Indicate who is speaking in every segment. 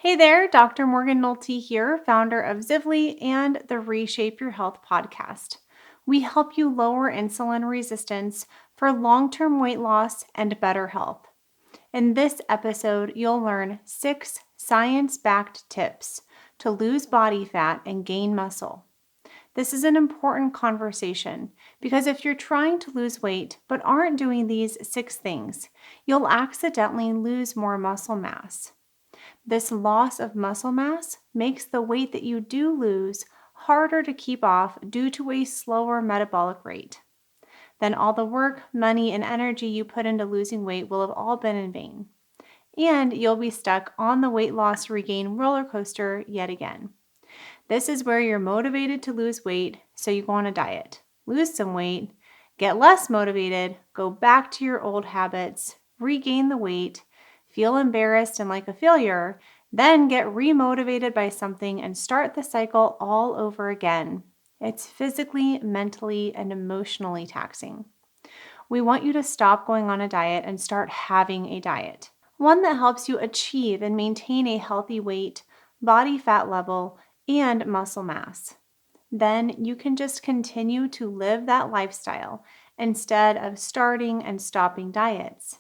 Speaker 1: Hey there, Dr. Morgan Nolte here, founder of Zivly and the Reshape Your Health podcast. We help you lower insulin resistance for long-term weight loss and better health. In this episode, you'll learn 6 science-backed tips to lose body fat and gain muscle. This is an important conversation because if you're trying to lose weight but aren't doing these 6 things, you'll accidentally lose more muscle mass. This loss of muscle mass makes the weight that you do lose harder to keep off due to a slower metabolic rate. Then all the work, money, and energy you put into losing weight will have all been in vain. And you'll be stuck on the weight loss regain roller coaster yet again. This is where you're motivated to lose weight, so you go on a diet, lose some weight, get less motivated, go back to your old habits, regain the weight, feel embarrassed and like a failure, then get remotivated by something and start the cycle all over again. It's physically, mentally, and emotionally taxing. We want you to stop going on a diet and start having a diet. One that helps you achieve and maintain a healthy weight, body fat level, and muscle mass. Then you can just continue to live that lifestyle instead of starting and stopping diets.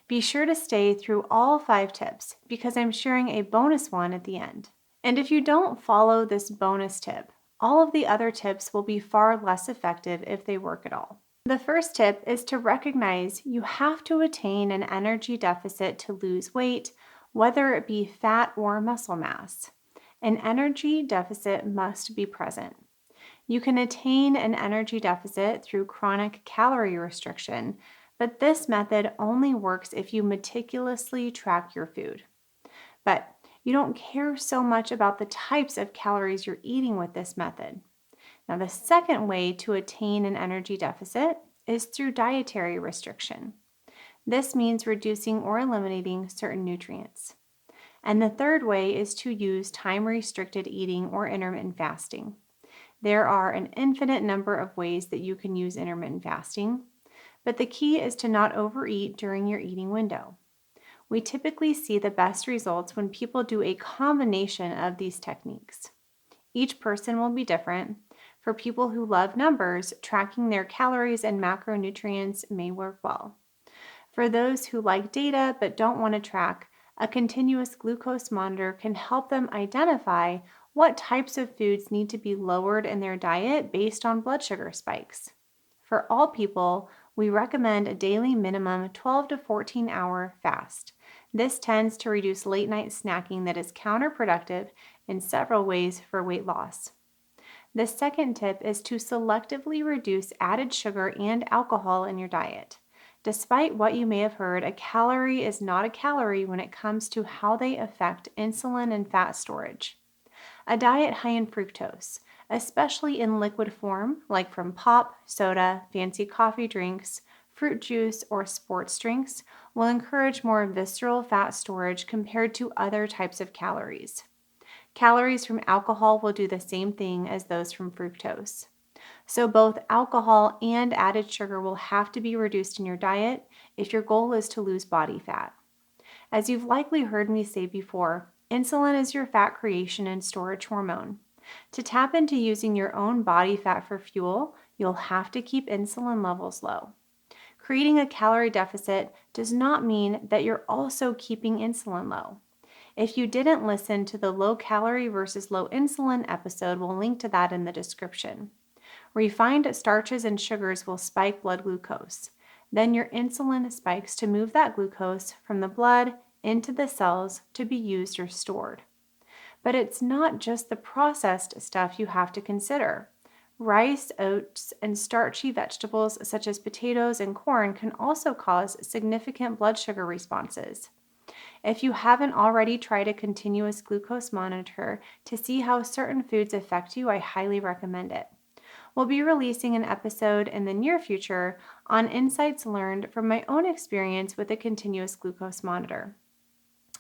Speaker 1: Be sure to stay through all 5 tips because I'm sharing a bonus one at the end. And if you don't follow this bonus tip, all of the other tips will be far less effective if they work at all. The first tip is to recognize you have to attain an energy deficit to lose weight, whether it be fat or muscle mass. An energy deficit must be present. You can attain an energy deficit through chronic calorie restriction, but this method only works if you meticulously track your food. But you don't care so much about the types of calories you're eating with this method. Now, the second way to attain an energy deficit is through dietary restriction. This means reducing or eliminating certain nutrients. And the third way is to use time-restricted eating or intermittent fasting. There are an infinite number of ways that you can use intermittent fasting, but the key is to not overeat during your eating window. We typically see the best results when people do a combination of these techniques. Each person will be different. For people who love numbers, tracking their calories and macronutrients may work well. For those who like data but don't want to track, a continuous glucose monitor can help them identify what types of foods need to be lowered in their diet based on blood sugar spikes. For all people, we recommend a daily minimum 12 to 14 hour fast. This tends to reduce late night snacking that is counterproductive in several ways for weight loss. The second tip is to selectively reduce added sugar and alcohol in your diet. Despite what you may have heard, a calorie is not a calorie when it comes to how they affect insulin and fat storage. A diet high in fructose, especially in liquid form, like from pop, soda, fancy coffee drinks, fruit juice, or sports drinks, will encourage more visceral fat storage compared to other types of calories. Calories from alcohol will do the same thing as those from fructose. So both alcohol and added sugar will have to be reduced in your diet if your goal is to lose body fat. As you've likely heard me say before, insulin is your fat creation and storage hormone. To tap into using your own body fat for fuel, you'll have to keep insulin levels low. Creating a calorie deficit does not mean that you're also keeping insulin low. If you didn't listen to the low calorie versus low insulin episode, we'll link to that in the description. Refined starches and sugars will spike blood glucose. Then your insulin spikes to move that glucose from the blood into the cells to be used or stored. But it's not just the processed stuff you have to consider. Rice, oats, and starchy vegetables such as potatoes and corn can also cause significant blood sugar responses. If you haven't already tried a continuous glucose monitor to see how certain foods affect you, I highly recommend it. We'll be releasing an episode in the near future on insights learned from my own experience with a continuous glucose monitor.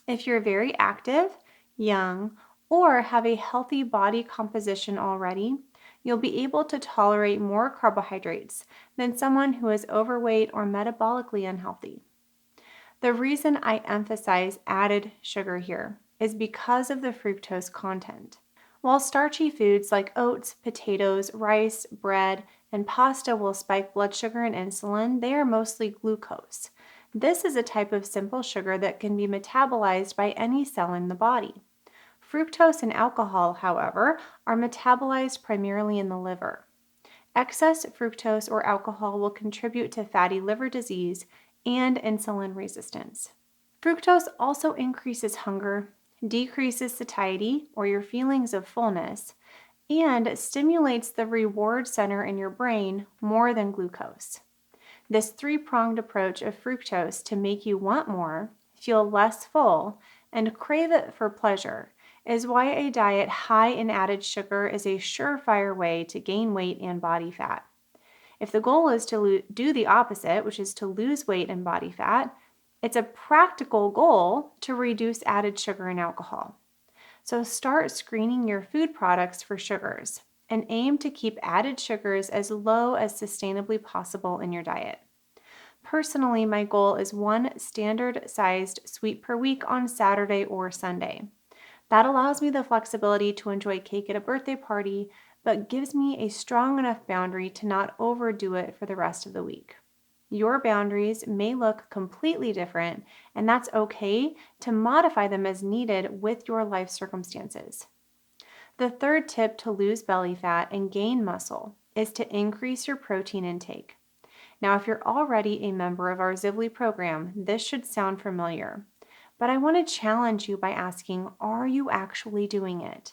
Speaker 1: If you're very active, young, or have a healthy body composition already, you'll be able to tolerate more carbohydrates than someone who is overweight or metabolically unhealthy. The reason I emphasize added sugar here is because of the fructose content. While starchy foods like oats, potatoes, rice, bread, and pasta will spike blood sugar and insulin, they are mostly glucose. This is a type of simple sugar that can be metabolized by any cell in the body. Fructose and alcohol, however, are metabolized primarily in the liver. Excess fructose or alcohol will contribute to fatty liver disease and insulin resistance. Fructose also increases hunger, decreases satiety or your feelings of fullness, and stimulates the reward center in your brain more than glucose. This three-pronged approach of fructose to make you want more, feel less full, and crave it for pleasure is why a diet high in added sugar is a surefire way to gain weight and body fat. If the goal is to do the opposite, which is to lose weight and body fat, it's a practical goal to reduce added sugar and alcohol. So start screening your food products for sugars and aim to keep added sugars as low as sustainably possible in your diet. Personally, my goal is one standard-sized sweet per week on Saturday or Sunday. That allows me the flexibility to enjoy cake at a birthday party, but gives me a strong enough boundary to not overdo it for the rest of the week. Your boundaries may look completely different, and that's okay to modify them as needed with your life circumstances. The third tip to lose belly fat and gain muscle is to increase your protein intake. Now, if you're already a member of our Zivli program, this should sound familiar. But I want to challenge you by asking, are you actually doing it?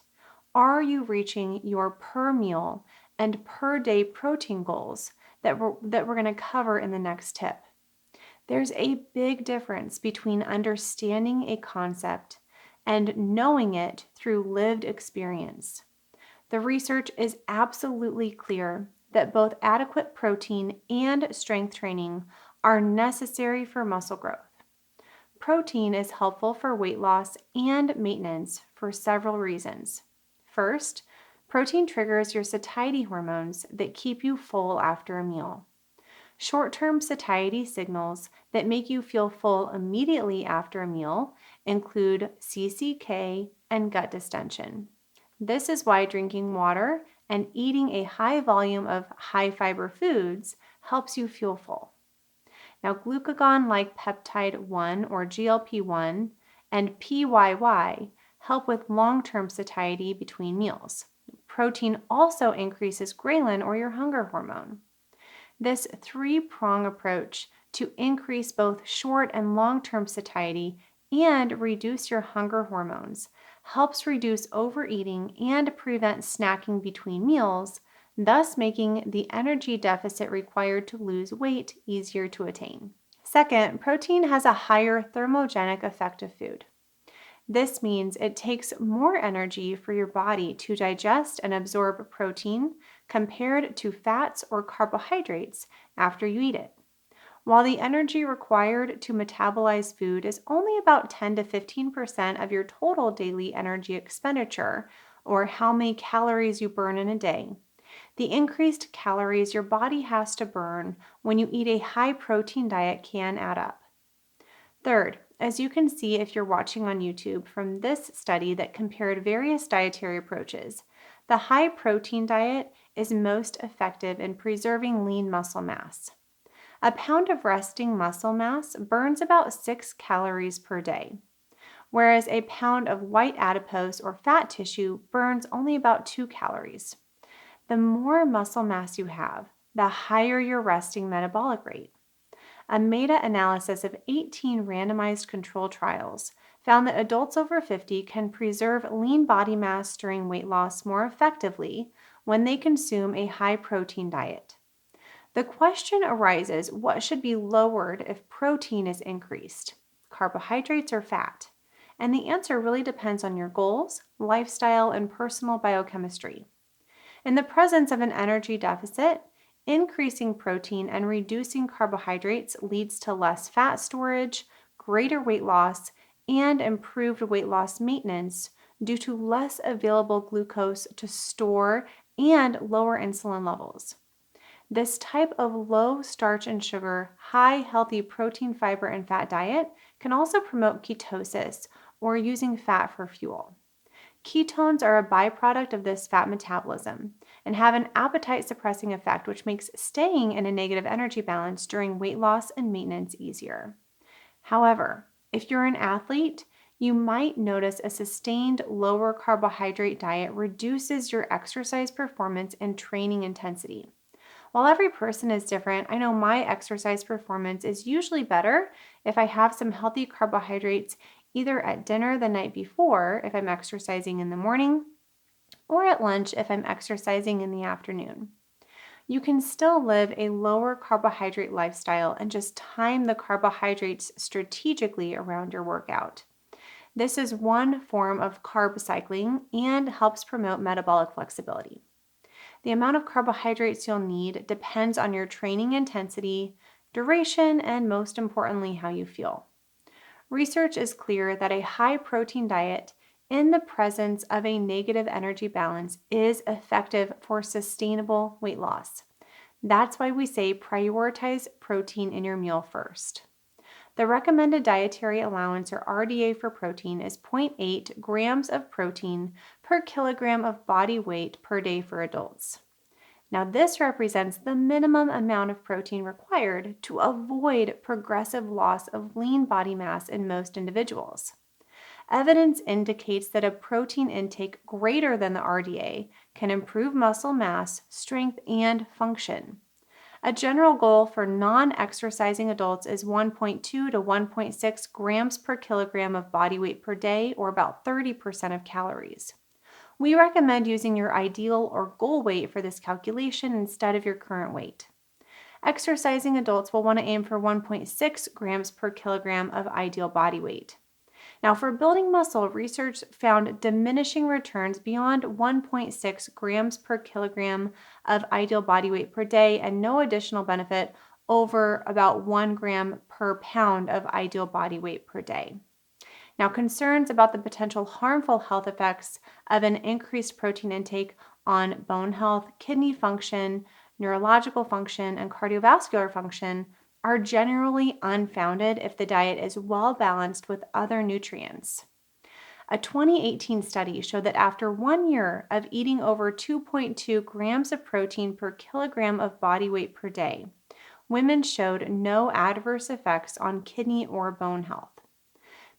Speaker 1: Are you reaching your per meal and per day protein goals that we're going to cover in the next tip? There's a big difference between understanding a concept and knowing it through lived experience. The research is absolutely clear that both adequate protein and strength training are necessary for muscle growth. Protein is helpful for weight loss and maintenance for several reasons. First, protein triggers your satiety hormones that keep you full after a meal. Short-term satiety signals that make you feel full immediately after a meal include CCK and gut distension. This is why drinking water and eating a high volume of high-fiber foods helps you feel full. Now, glucagon-like peptide 1 or GLP-1 and PYY help with long-term satiety between meals. Protein also increases ghrelin or your hunger hormone. This three-prong approach to increase both short and long-term satiety and reduce your hunger hormones helps reduce overeating and prevent snacking between meals, thus making the energy deficit required to lose weight easier to attain. Second, protein has a higher thermogenic effect of food. This means it takes more energy for your body to digest and absorb protein compared to fats or carbohydrates after you eat it. While the energy required to metabolize food is only about 10 to 15% of your total daily energy expenditure, or how many calories you burn in a day, the increased calories your body has to burn when you eat a high protein diet can add up. Third, as you can see if you're watching on YouTube from this study that compared various dietary approaches, the high protein diet is most effective in preserving lean muscle mass. A pound of resting muscle mass burns about 6 calories per day, whereas a pound of white adipose or fat tissue burns only about 2 calories. The more muscle mass you have, the higher your resting metabolic rate. A meta-analysis of 18 randomized control trials found that adults over 50 can preserve lean body mass during weight loss more effectively when they consume a high-protein diet. The question arises, what should be lowered if protein is increased, carbohydrates or fat? And the answer really depends on your goals, lifestyle, and personal biochemistry. In the presence of an energy deficit, increasing protein and reducing carbohydrates leads to less fat storage, greater weight loss, and improved weight loss maintenance due to less available glucose to store and lower insulin levels. This type of low starch and sugar, high healthy protein, fiber, and fat diet can also promote ketosis, or using fat for fuel. Ketones are a byproduct of this fat metabolism and have an appetite suppressing effect, which makes staying in a negative energy balance during weight loss and maintenance easier. However, if you're an athlete, you might notice a sustained lower carbohydrate diet reduces your exercise performance and training intensity. While every person is different, I know my exercise performance is usually better if I have some healthy carbohydrates either at dinner the night before if I'm exercising in the morning or at lunch if I'm exercising in the afternoon. You can still live a lower carbohydrate lifestyle and just time the carbohydrates strategically around your workout. This is one form of carb cycling and helps promote metabolic flexibility. The amount of carbohydrates you'll need depends on your training intensity, duration, and most importantly, how you feel. Research is clear that a high protein diet in the presence of a negative energy balance is effective for sustainable weight loss. That's why we say prioritize protein in your meal first. The recommended dietary allowance, or RDA, for protein is 0.8 grams of protein per kilogram of body weight per day for adults. Now, this represents the minimum amount of protein required to avoid progressive loss of lean body mass in most individuals. Evidence indicates that a protein intake greater than the RDA can improve muscle mass, strength, and function. A general goal for non-exercising adults is 1.2 to 1.6 grams per kilogram of body weight per day, or about 30% of calories. We recommend using your ideal or goal weight for this calculation instead of your current weight. Exercising adults will want to aim for 1.6 grams per kilogram of ideal body weight. Now, for building muscle, research found diminishing returns beyond 1.6 grams per kilogram of ideal body weight per day and no additional benefit over about 1 gram per pound of ideal body weight per day. Now, concerns about the potential harmful health effects of an increased protein intake on bone health, kidney function, neurological function, and cardiovascular function are generally unfounded if the diet is well balanced with other nutrients. A 2018 study showed that after 1 year of eating over 2.2 grams of protein per kilogram of body weight per day, women showed no adverse effects on kidney or bone health.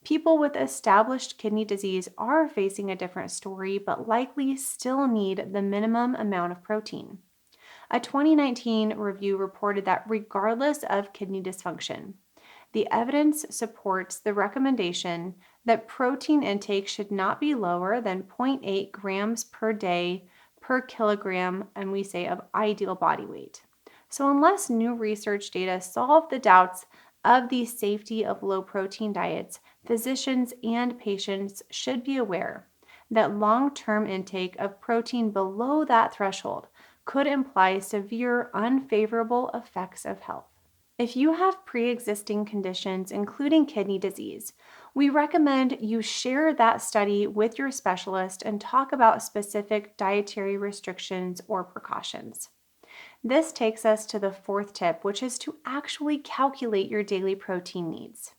Speaker 1: People with established kidney disease are facing a different story, but likely still need the minimum amount of protein. A 2019 review reported that regardless of kidney dysfunction, the evidence supports the recommendation that protein intake should not be lower than 0.8 grams per day per kilogram, and we say of ideal body weight. So unless new research data solve the doubts of the safety of low protein diets, physicians and patients should be aware that long-term intake of protein below that threshold could imply severe unfavorable effects of health. If you have pre-existing conditions, including kidney disease, we recommend you share that study with your specialist and talk about specific dietary restrictions or precautions. This takes us to the fourth tip, which is to actually calculate your daily protein needs.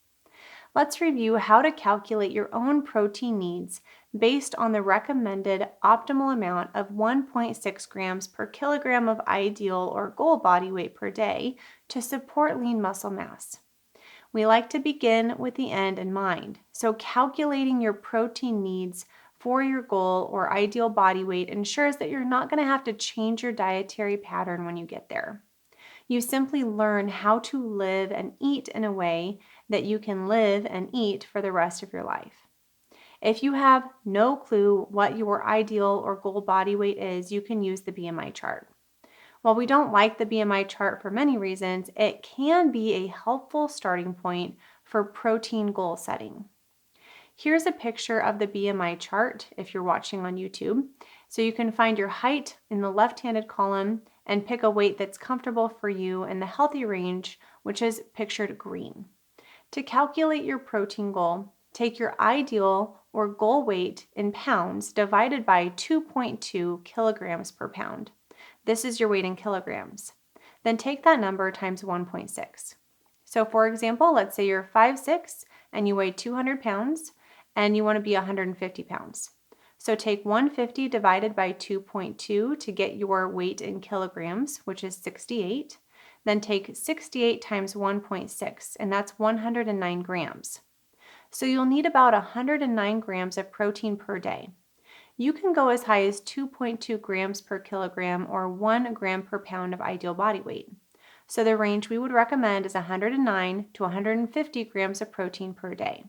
Speaker 1: Let's review how to calculate your own protein needs based on the recommended optimal amount of 1.6 grams per kilogram of ideal or goal body weight per day to support lean muscle mass. We like to begin with the end in mind, so calculating your protein needs for your goal or ideal body weight ensures that you're not going to have to change your dietary pattern when you get there. You simply learn how to live and eat in a way that you can live and eat for the rest of your life. If you have no clue what your ideal or goal body weight is, you can use the BMI chart. While we don't like the BMI chart for many reasons, it can be a helpful starting point for protein goal setting. Here's a picture of the BMI chart if you're watching on YouTube. So you can find your height in the left-handed column and pick a weight that's comfortable for you in the healthy range, which is pictured green. To calculate your protein goal, take your ideal or goal weight in pounds divided by 2.2 kilograms per pound. This is your weight in kilograms. Then take that number times 1.6. So for example, let's say you're 5'6" and you weigh 200 pounds, and you want to be 150 pounds. So take 150 divided by 2.2 to get your weight in kilograms, which is 68. Then take 68 times 1.6, and that's 109 grams. So you'll need about 109 grams of protein per day. You can go as high as 2.2 grams per kilogram or 1 gram per pound of ideal body weight. So the range we would recommend is 109 to 150 grams of protein per day.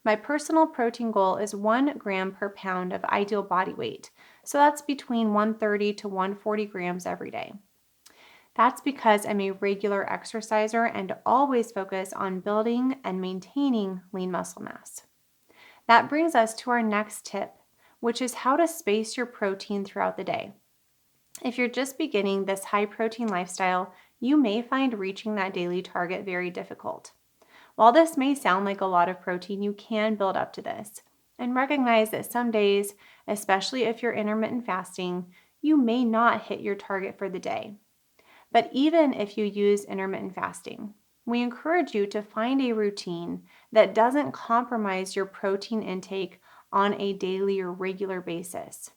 Speaker 1: My personal protein goal is 1 gram per pound of ideal body weight, so that's between 130 to 140 grams every day. That's because I'm a regular exerciser and always focus on building and maintaining lean muscle mass. That brings us to our next tip, which is how to space your protein throughout the day. If you're just beginning this high protein lifestyle, you may find reaching that daily target very difficult. While this may sound like a lot of protein, you can build up to this. And recognize that some days, especially if you're intermittent fasting, you may not hit your target for the day. But even if you use intermittent fasting, we encourage you to find a routine that doesn't compromise your protein intake on a daily or regular basis.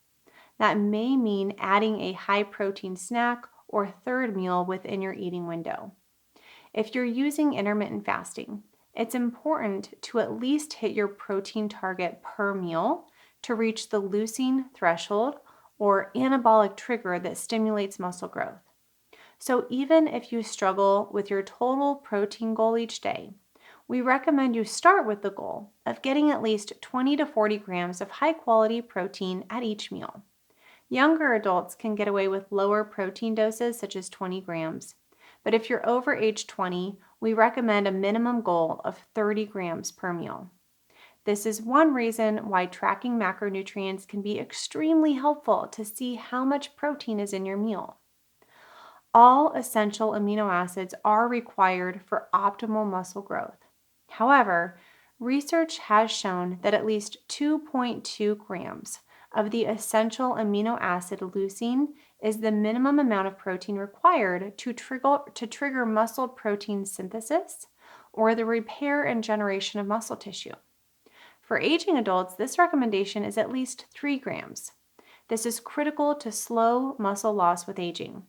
Speaker 1: That may mean adding a high protein snack or third meal within your eating window. If you're using intermittent fasting, it's important to at least hit your protein target per meal to reach the leucine threshold or anabolic trigger that stimulates muscle growth. So even if you struggle with your total protein goal each day, we recommend you start with the goal of getting at least 20 to 40 grams of high quality protein at each meal. Younger adults can get away with lower protein doses such as 20 grams. But if you're over age 20, we recommend a minimum goal of 30 grams per meal. This is one reason why tracking macronutrients can be extremely helpful to see how much protein is in your meal. All essential amino acids are required for optimal muscle growth. However, research has shown that at least 2.2 grams of the essential amino acid leucine is the minimum amount of protein required to trigger muscle protein synthesis or the repair and generation of muscle tissue. For aging adults, this recommendation is at least 3 grams. This is critical to slow muscle loss with aging.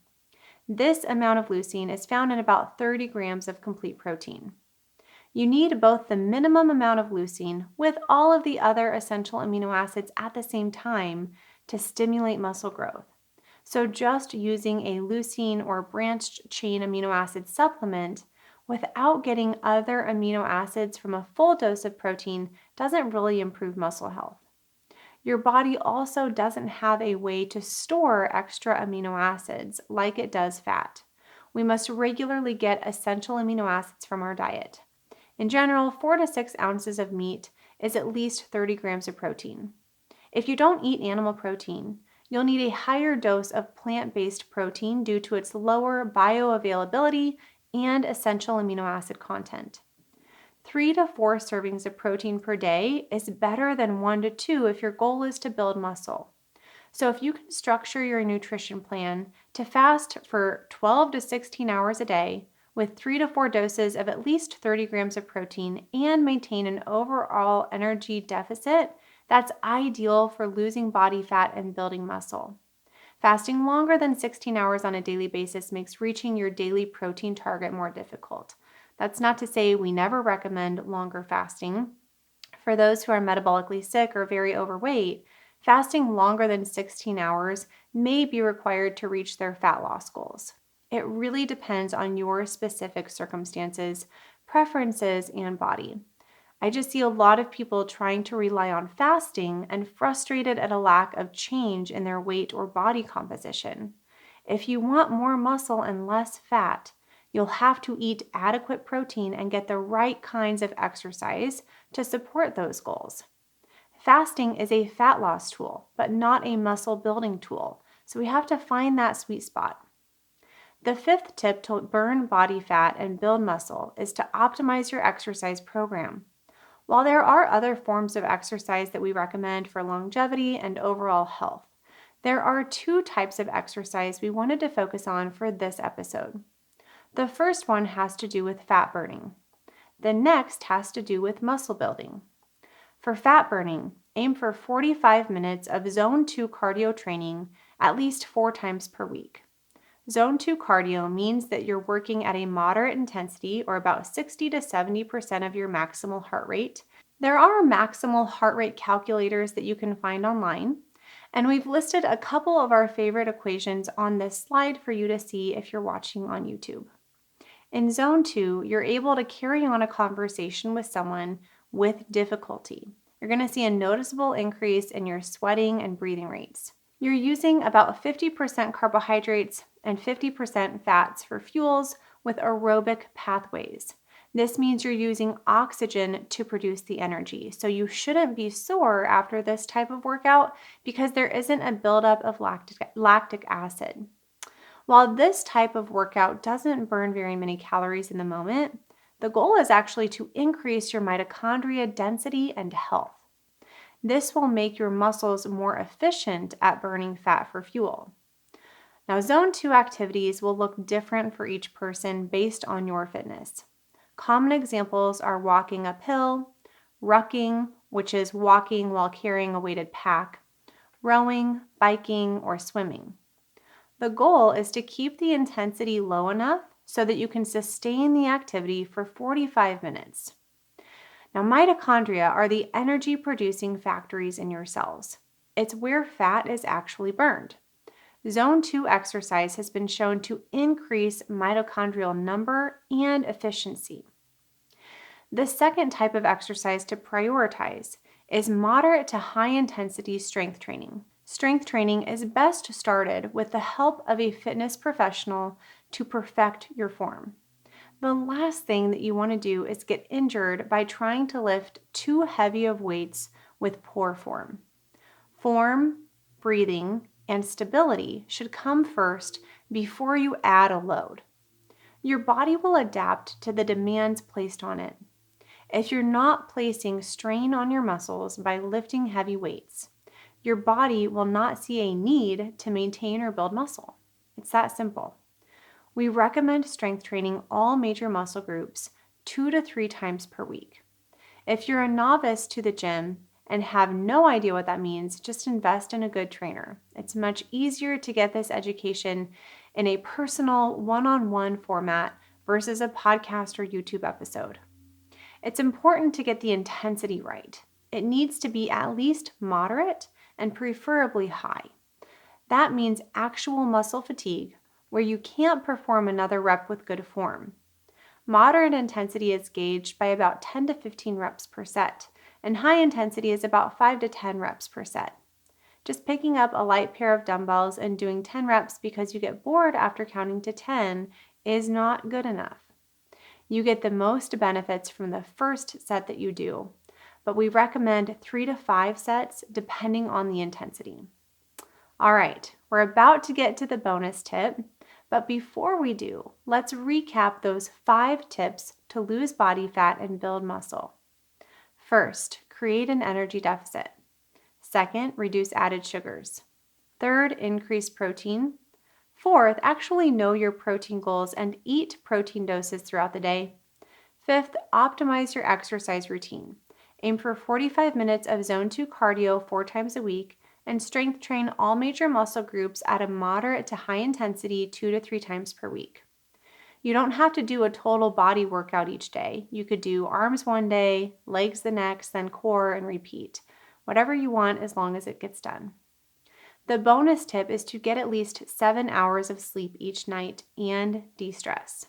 Speaker 1: This amount of leucine is found in about 30 grams of complete protein. You need both the minimum amount of leucine with all of the other essential amino acids at the same time to stimulate muscle growth. So just using a leucine or branched chain amino acid supplement without getting other amino acids from a full dose of protein doesn't really improve muscle health. Your body also doesn't have a way to store extra amino acids like it does fat. We must regularly get essential amino acids from our diet. In general, 4 to 6 ounces of meat is at least 30 grams of protein. If you don't eat animal protein, you'll need a higher dose of plant-based protein due to its lower bioavailability and essential amino acid content. 3 to 4 servings of protein per day is better than 1 to 2 if your goal is to build muscle. So if you can structure your nutrition plan to fast for 12 to 16 hours a day with 3 to 4 doses of at least 30 grams of protein and maintain an overall energy deficit, that's ideal for losing body fat and building muscle. Fasting longer than 16 hours on a daily basis makes reaching your daily protein target more difficult. That's not to say we never recommend longer fasting. For those who are metabolically sick or very overweight, fasting longer than 16 hours may be required to reach their fat loss goals. It really depends on your specific circumstances, preferences, and body. I just see a lot of people trying to rely on fasting and frustrated at a lack of change in their weight or body composition. If you want more muscle and less fat, you'll have to eat adequate protein and get the right kinds of exercise to support those goals. Fasting is a fat loss tool, but not a muscle building tool, so we have to find that sweet spot. The 5th tip to burn body fat and build muscle is to optimize your exercise program. While there are other forms of exercise that we recommend for longevity and overall health, there are 2 types of exercise we wanted to focus on for this episode. The first one has to do with fat burning. The next has to do with muscle building. For fat burning, aim for 45 minutes of Zone 2 cardio training at least 4 times per week. Zone 2 cardio means that you're working at a moderate intensity or about 60 to 70% of your maximal heart rate. There are maximal heart rate calculators that you can find online, and we've listed a couple of our favorite equations on this slide for you to see if you're watching on YouTube. In Zone 2, you're able to carry on a conversation with someone with difficulty. You're going to see a noticeable increase in your sweating and breathing rates. You're using about 50% carbohydrates and 50% fats for fuels with aerobic pathways. This means you're using oxygen to produce the energy. So you shouldn't be sore after this type of workout because there isn't a buildup of lactic acid. While this type of workout doesn't burn very many calories in the moment, the goal is actually to increase your mitochondria density and health. This will make your muscles more efficient at burning fat for fuel. Now, Zone 2 activities will look different for each person based on your fitness. Common examples are walking uphill, rucking, which is walking while carrying a weighted pack, rowing, biking, or swimming. The goal is to keep the intensity low enough so that you can sustain the activity for 45 minutes. Now, mitochondria are the energy-producing factories in your cells. It's where fat is actually burned. Zone 2 exercise has been shown to increase mitochondrial number and efficiency. The second type of exercise to prioritize is moderate to high-intensity strength training. Strength training is best started with the help of a fitness professional to perfect your form. The last thing that you want to do is get injured by trying to lift too heavy of weights with poor form. Form, breathing, and stability should come first before you add a load. Your body will adapt to the demands placed on it. If you're not placing strain on your muscles by lifting heavy weights, your body will not see a need to maintain or build muscle. It's that simple. We recommend strength training all major muscle groups 2 to 3 times per week. If you're a novice to the gym and have no idea what that means, just invest in a good trainer. It's much easier to get this education in a personal one-on-one format versus a podcast or YouTube episode. It's important to get the intensity right. It needs to be at least moderate and preferably high. That means actual muscle fatigue, where you can't perform another rep with good form. Moderate intensity is gauged by about 10 to 15 reps per set, and high intensity is about 5 to 10 reps per set. Just picking up a light pair of dumbbells and doing 10 reps because you get bored after counting to 10 is not good enough. You get the most benefits from the first set that you do, but we recommend 3 to 5 sets depending on the intensity. All right, we're about to get to the bonus tip, but before we do, let's recap those 5 tips to lose body fat and build muscle. First, create an energy deficit. Second, reduce added sugars. Third, increase protein. Fourth, actually know your protein goals and eat protein doses throughout the day. Fifth, optimize your exercise routine. Aim for 45 minutes of Zone 2 cardio 4 times a week and strength train all major muscle groups at a moderate to high intensity 2 to 3 times per week. You don't have to do a total body workout each day. You could do arms one day, legs the next, then core, and repeat. Whatever you want as long as it gets done. The bonus tip is to get at least 7 hours of sleep each night and de-stress.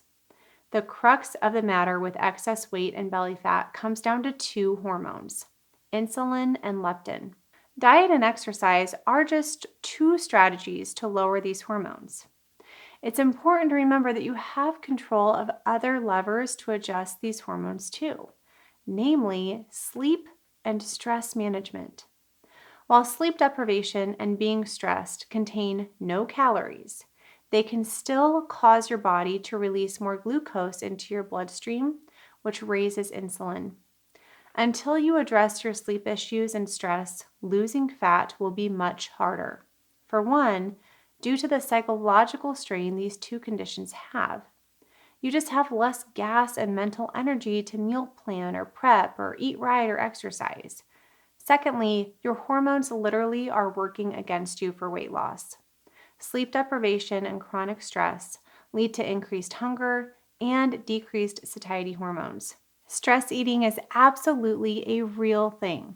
Speaker 1: The crux of the matter with excess weight and belly fat comes down to 2 hormones, insulin and leptin. Diet and exercise are just 2 strategies to lower these hormones. It's important to remember that you have control of other levers to adjust these hormones too, namely sleep and stress management. While sleep deprivation and being stressed contain no calories, they can still cause your body to release more glucose into your bloodstream, which raises insulin. Until you address your sleep issues and stress, losing fat will be much harder. For one, due to the psychological strain these 2 conditions have. You just have less gas and mental energy to meal plan or prep or eat right or exercise. Secondly, your hormones literally are working against you for weight loss. Sleep deprivation and chronic stress lead to increased hunger and decreased satiety hormones. Stress eating is absolutely a real thing.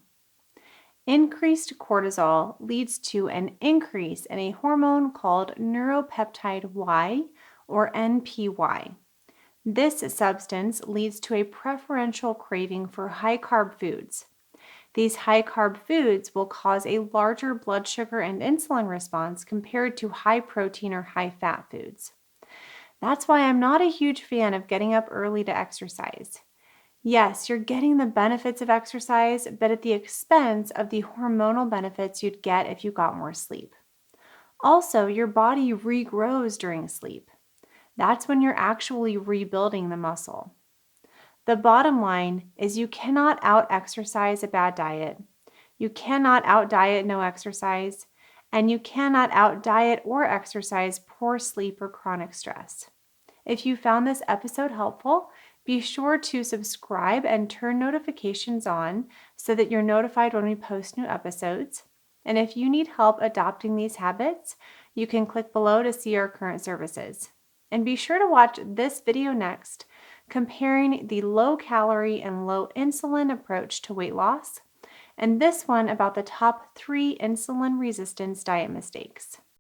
Speaker 1: Increased cortisol leads to an increase in a hormone called neuropeptide Y or NPY. This substance leads to a preferential craving for high carb foods. These high carb foods will cause a larger blood sugar and insulin response compared to high protein or high fat foods. That's why I'm not a huge fan of getting up early to exercise. Yes, you're getting the benefits of exercise, but at the expense of the hormonal benefits you'd get if you got more sleep. Also, your body regrows during sleep. That's when you're actually rebuilding the muscle. The bottom line is you cannot out-exercise a bad diet. You cannot out-diet no exercise, and you cannot out-diet or exercise poor sleep or chronic stress. If you found this episode helpful, be sure to subscribe and turn notifications on so that you're notified when we post new episodes. And if you need help adopting these habits, you can click below to see our current services. And be sure to watch this video next, comparing the low calorie and low insulin approach to weight loss, and this one about the top 3 insulin resistance diet mistakes.